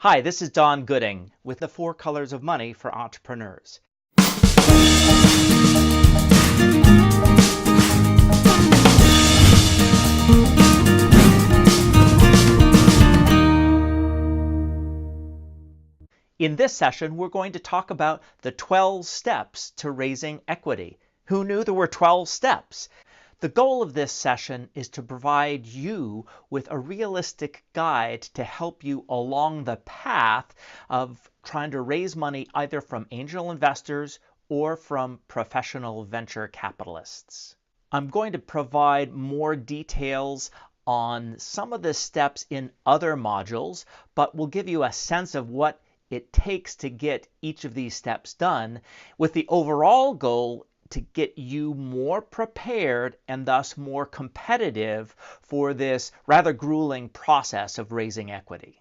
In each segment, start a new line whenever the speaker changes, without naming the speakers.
Hi, this is Don Gooding with the 4 Colors of Money for Entrepreneurs. In this session, we're going to talk about the 12 steps to raising equity. Who knew there were 12 steps? The goal of this session is to provide you with a realistic guide to help you along the path of trying to raise money either from angel investors or from professional venture capitalists. I'm going to provide more details on some of the steps in other modules, but we'll give you a sense of what it takes to get each of these steps done, with the overall goal to get you more prepared and thus more competitive for this rather grueling process of raising equity.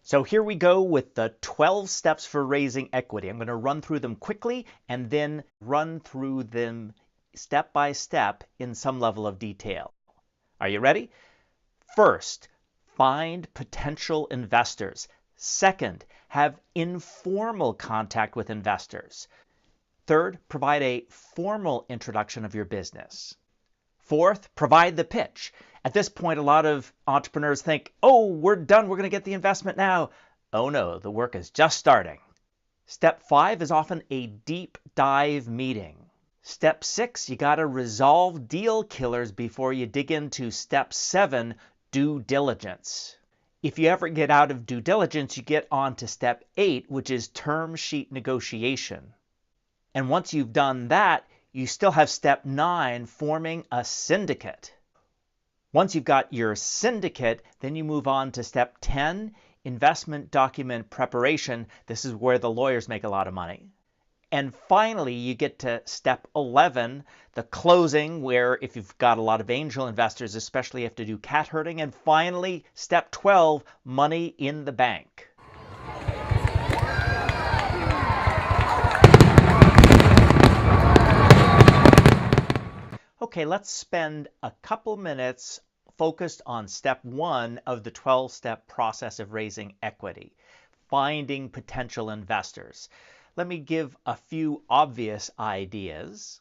So here we go with the 12 steps for raising equity. I'm going to run through them quickly and then run through them step by step in some level of detail. Are you ready? First, find potential investors. Second, have informal contact with investors. Third, provide a formal introduction of your business. Fourth, provide the pitch. At this point, a lot of entrepreneurs think, oh, we're done, we're going to get the investment now. Oh no, the work is just starting. Step 5 is often a deep dive meeting. Step 6, you got to resolve deal killers before you dig into step 7, due diligence. If you ever get out of due diligence, you get on to step 8, which is term sheet negotiation. And once you've done that, you still have step 9, forming a syndicate. Once you've got your syndicate, then you move on to step 10, investment document preparation. This is where the lawyers make a lot of money. And finally, you get to step 11, the closing, where if you've got a lot of angel investors, especially, you have to do cat herding. And finally, step 12, money in the bank. Okay, let's spend a couple minutes focused on step 1 of the 12-step process of raising equity, finding potential investors. Let me give a few obvious ideas.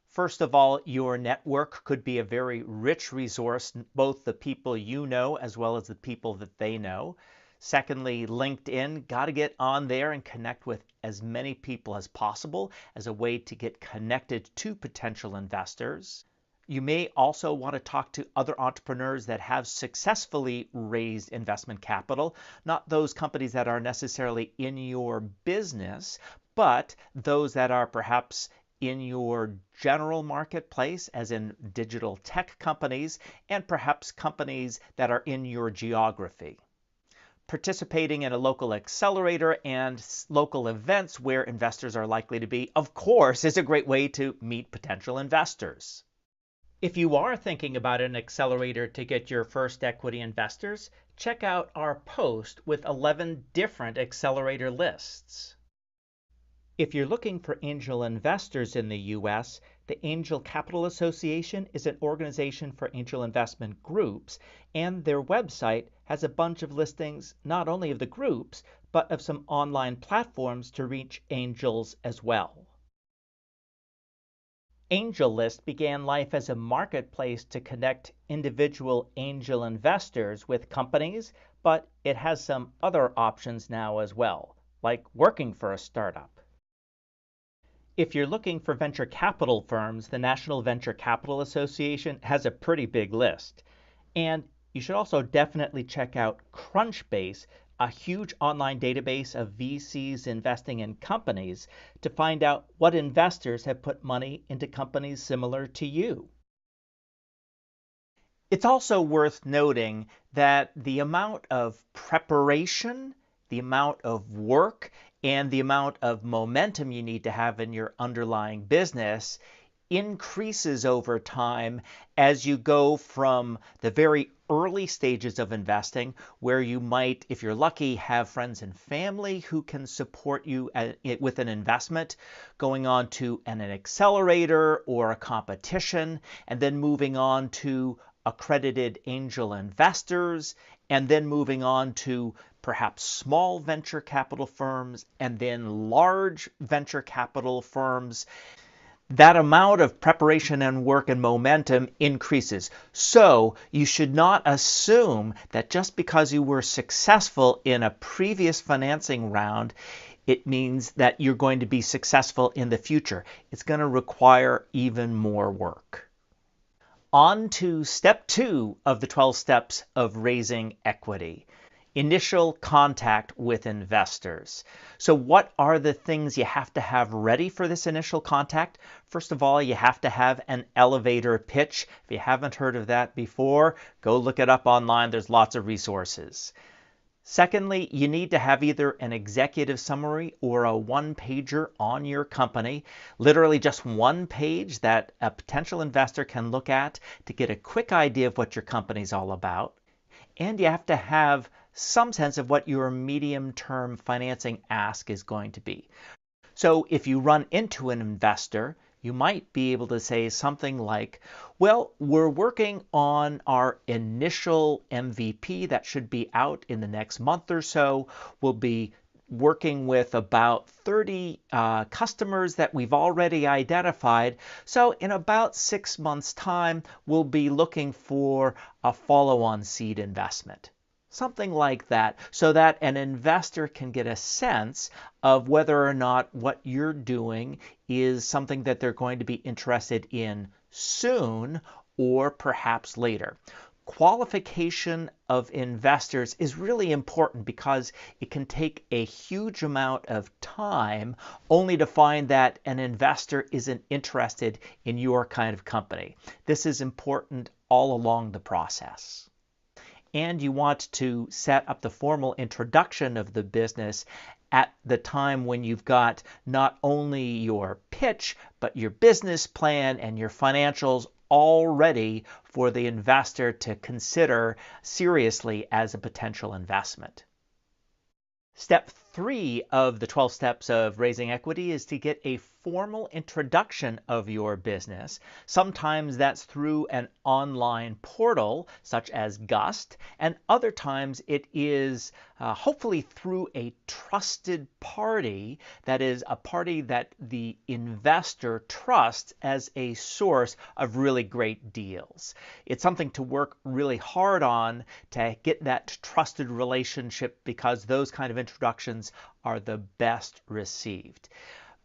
First of all, your network could be a very rich resource, both the people you know as well as the people that they know. Secondly, LinkedIn, got to get on there and connect with as many people as possible as a way to get connected to potential investors. You may also want to talk to other entrepreneurs that have successfully raised investment capital, not those companies that are necessarily in your business, but those that are perhaps in your general marketplace, as in digital tech companies, and perhaps companies that are in your geography. Participating in a local accelerator and local events where investors are likely to be, of course, is a great way to meet potential investors. If you are thinking about an accelerator to get your first equity investors, check out our post with 11 different accelerator lists. If you're looking for angel investors in the U.S., the Angel Capital Association is an organization for angel investment groups, and their website has a bunch of listings not only of the groups, but of some online platforms to reach angels as well. AngelList began life as a marketplace to connect individual angel investors with companies, but it has some other options now as well, like working for a startup. If you're looking for venture capital firms, the National Venture Capital Association has a pretty big list. And you should also definitely check out Crunchbase, a huge online database of VCs investing in companies, to find out what investors have put money into companies similar to you. It's also worth noting that the amount of preparation, the amount of work, and the amount of momentum you need to have in your underlying business increases over time as you go from the very early stages of investing, where you might, if you're lucky, have friends and family who can support you with an investment, going on to an accelerator or a competition, and then moving on to accredited angel investors, and then moving on to perhaps small venture capital firms and then large venture capital firms, that amount of preparation and work and momentum increases. So you should not assume that just because you were successful in a previous financing round, it means that you're going to be successful in the future. It's going to require even more work. On to step 2 of the 12 steps of raising equity. Initial contact with investors. So what are the things you have to have ready for this initial contact? First of all, you have to have an elevator pitch. If you haven't heard of that before, go look it up online. There's lots of resources. Secondly, you need to have either an executive summary or a one-pager on your company, literally just one page that a potential investor can look at to get a quick idea of what your company's all about. And you have to have some sense of what your medium-term financing ask is going to be. So if you run into an investor, you might be able to say something like, well, we're working on our initial MVP that should be out in the next month or so. We'll be working with about 30 customers that we've already identified. So in about 6 months' time, we'll be looking for a follow-on seed investment. Something like that, so that an investor can get a sense of whether or not what you're doing is something that they're going to be interested in soon or perhaps later. Qualification of investors is really important because it can take a huge amount of time only to find that an investor isn't interested in your kind of company. This is important all along the process. And you want to set up the formal introduction of the business at the time when you've got not only your pitch, but your business plan and your financials all ready for the investor to consider seriously as a potential investment. Step 3 of the 12 steps of raising equity is to get a formal introduction of your business. Sometimes that's through an online portal such as Gust, and other times it is hopefully through a trusted party, that is a party that the investor trusts as a source of really great deals. It's something to work really hard on to get that trusted relationship because those kind of introductions are the best received.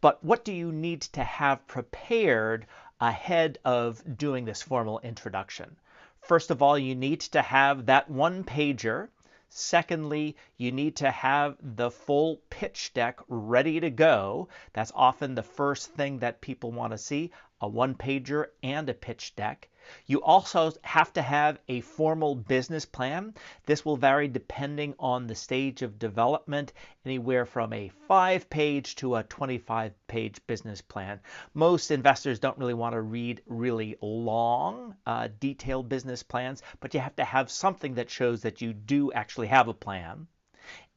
But what do you need to have prepared ahead of doing this formal introduction? First of all, you need to have that one pager. Secondly, you need to have the full pitch deck ready to go. That's often the first thing that people want to see, a one pager and a pitch deck. You also have to have a formal business plan. This will vary depending on the stage of development, anywhere from a 5-page to a 25-page business plan. Most investors don't really want to read really long, detailed business plans, but you have to have something that shows that you do actually have a plan.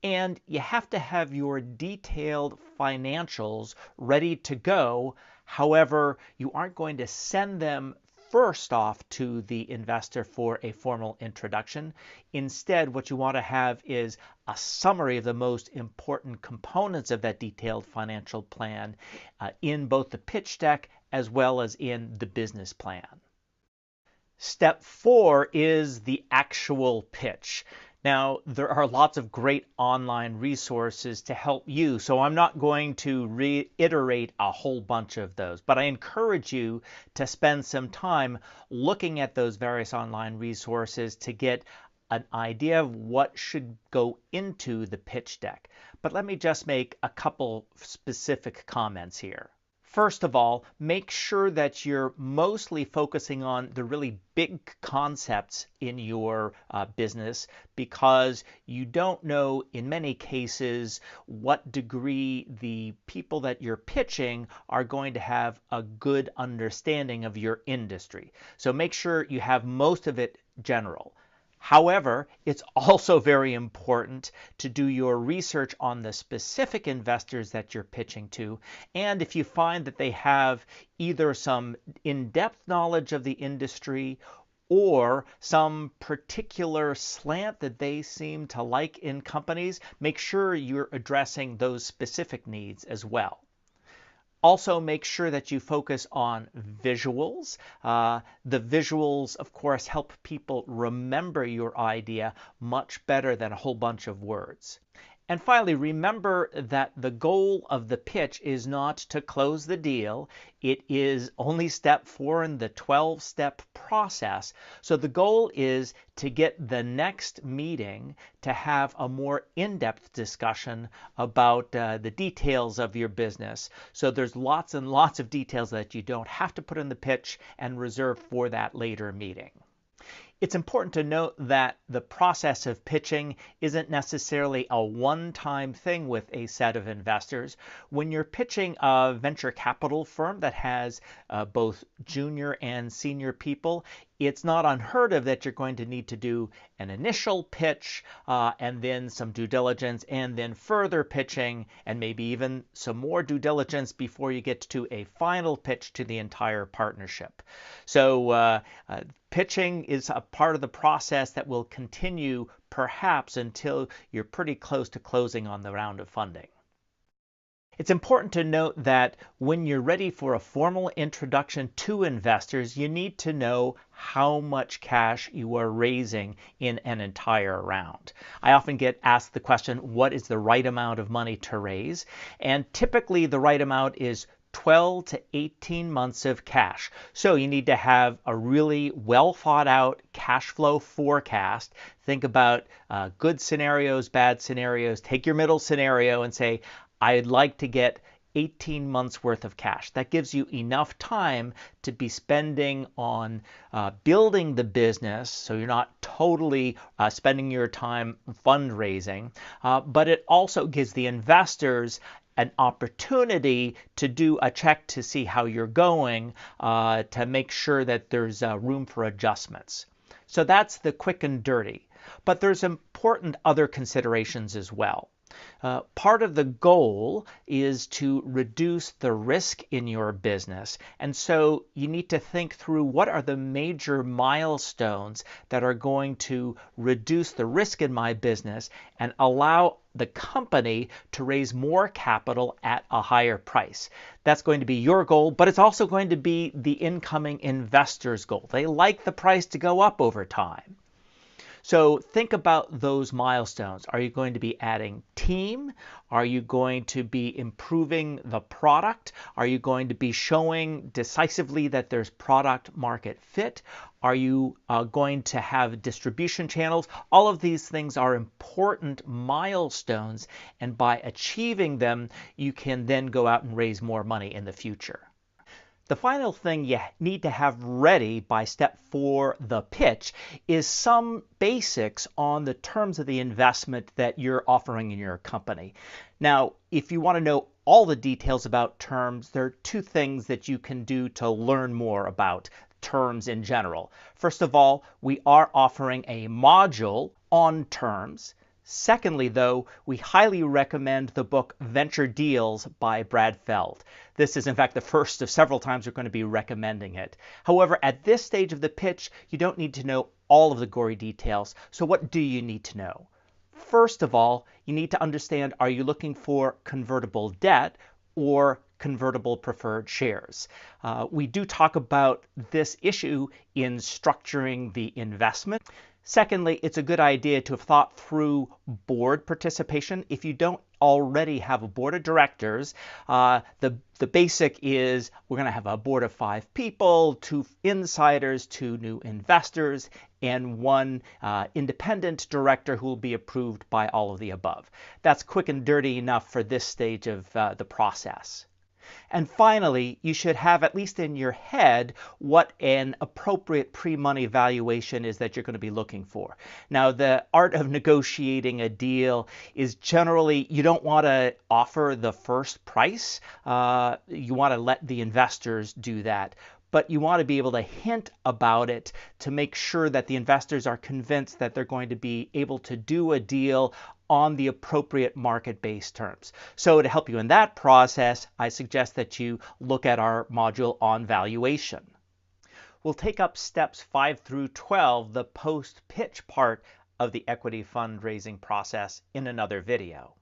And you have to have your detailed financials ready to go. However, you aren't going to send them first off to the investor for a formal introduction. Instead, what you want to have is a summary of the most important components of that detailed financial plan in both the pitch deck as well as in the business plan. Step 4 is the actual pitch. Now, there are lots of great online resources to help you, so I'm not going to reiterate a whole bunch of those, but I encourage you to spend some time looking at those various online resources to get an idea of what should go into the pitch deck. But let me just make a couple specific comments here. First of all, make sure that you're mostly focusing on the really big concepts in your business, because you don't know in many cases what degree the people that you're pitching are going to have a good understanding of your industry. So make sure you have most of it general. However, it's also very important to do your research on the specific investors that you're pitching to. And if you find that they have either some in-depth knowledge of the industry or some particular slant that they seem to like in companies, make sure you're addressing those specific needs as well. Also, make sure that you focus on visuals. The visuals, of course, help people remember your idea much better than a whole bunch of words. And finally, remember that the goal of the pitch is not to close the deal. It is only step 4 in the 12-step process. So the goal is to get the next meeting to have a more in-depth discussion about the details of your business. So there's lots and lots of details that you don't have to put in the pitch and reserve for that later meeting. It's important to note that the process of pitching isn't necessarily a one-time thing with a set of investors. When you're pitching a venture capital firm that has both junior and senior people, it's not unheard of that you're going to need to do an initial pitch and then some due diligence and then further pitching and maybe even some more due diligence before you get to a final pitch to the entire partnership. So pitching is a part of the process that will continue perhaps until you're pretty close to closing on the round of funding. It's important to note that when you're ready for a formal introduction to investors, you need to know how much cash you are raising in an entire round. I often get asked the question, what is the right amount of money to raise? And typically the right amount is 12 to 18 months of cash. So you need to have a really well thought out cash flow forecast. Think about good scenarios, bad scenarios. Take your middle scenario and say, I'd like to get 18 months worth of cash. That gives you enough time to be spending on building the business, so you're not totally spending your time fundraising, but it also gives the investors an opportunity to do a check to see how you're going, to make sure that there's room for adjustments. So that's the quick and dirty. But there's important other considerations as well. Part of the goal is to reduce the risk in your business. And so you need to think through what are the major milestones that are going to reduce the risk in my business and allow the company to raise more capital at a higher price. That's going to be your goal, but it's also going to be the incoming investor's goal. They like the price to go up over time. So think about those milestones. Are you going to be adding team? Are you going to be improving the product? Are you going to be showing decisively that there's product market fit? Are you going to have distribution channels? All of these things are important milestones, and by achieving them, you can then go out and raise more money in the future. The final thing you need to have ready by step 4, the pitch, is some basics on the terms of the investment that you're offering in your company. Now, if you want to know all the details about terms, there are 2 things that you can do to learn more about terms in general. First of all, we are offering a module on terms. Secondly, though, we highly recommend the book Venture Deals by Brad Feld. This is, in fact, the first of several times we're going to be recommending it. However, at this stage of the pitch, you don't need to know all of the gory details. So what do you need to know? First of all, you need to understand, are you looking for convertible debt or convertible preferred shares? We do talk about this issue in structuring the investment. Secondly, it's a good idea to have thought through board participation. If you don't already have a board of directors, the basic is we're going to have a board of 5 people, 2 insiders, 2 new investors, and 1 independent director who will be approved by all of the above. That's quick and dirty enough for this stage of the process. And finally, you should have at least in your head what an appropriate pre-money valuation is that you're going to be looking for. Now, the art of negotiating a deal is generally you don't want to offer the first price. You want to let the investors do that. But you want to be able to hint about it to make sure that the investors are convinced that they're going to be able to do a deal on the appropriate market-based terms. So to help you in that process, I suggest that you look at our module on valuation. We'll take up steps 5 through 12, the post-pitch part of the equity fundraising process, in another video.